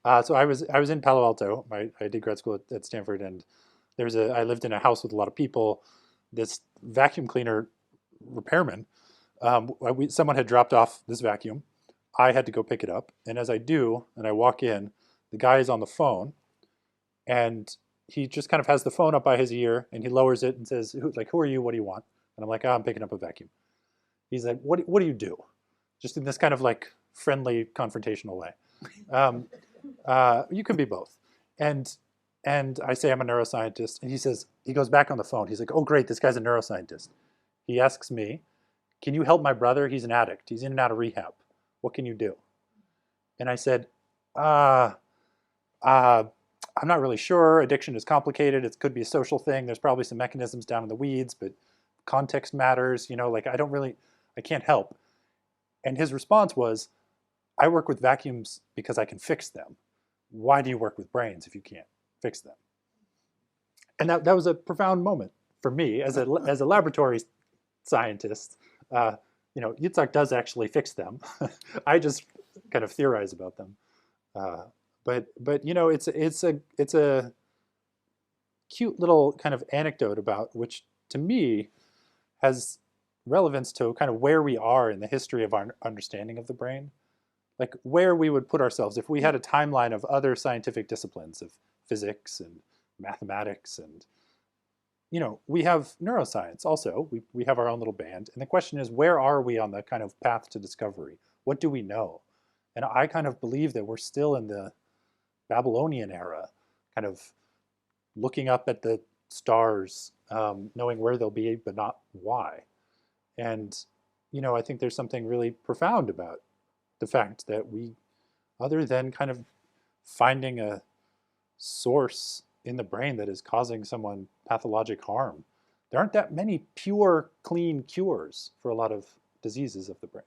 So I was in Palo Alto. I did grad school at Stanford, and I lived in a house with a lot of people. This vacuum cleaner repairman, someone had dropped off this vacuum. I had to go pick it up, and as I do, and I walk in, the guy is on the phone, and he just kind of has the phone up by his ear, and he lowers it and says, "Who are you? What do you want?" And I'm like, "Oh, I'm picking up a vacuum." He's like, "What do you do?" Just in this kind of like friendly, confrontational way. Um, you can be both. And and I say I'm a neuroscientist, and he goes back on the phone. He's like, "Oh, great, this guy's a neuroscientist." He asks me, "Can you help my brother? He's an addict. He's in and out of rehab. What can you do?" And I said, uh, uh, "I'm not really sure. Addiction is complicated. It could be a social thing. There's probably some mechanisms down in the weeds, but context matters. Like I can't help." And his response was, "I work with vacuums because I can fix them. Why do you work with brains if you can't fix them?" And that was a profound moment for me as a laboratory scientist. Uh, Yitzhak does actually fix them. I just kind of theorize about them. Uh, but it's a cute little kind of anecdote about which to me has relevance to kind of where we are in the history of our understanding of the brain, like where we would put ourselves if we had a timeline of other scientific disciplines of physics and mathematics. And we have neuroscience also. We have our own little band, and the question is, where are we on the kind of path to discovery? What do we know? And I kind of believe that we're still in the Babylonian era, kind of looking up at the stars, knowing where they'll be but not why. And I think there's something really profound about the fact that other than kind of finding a source in the brain that is causing someone pathologic harm, there aren't that many pure, clean cures for a lot of diseases of the brain.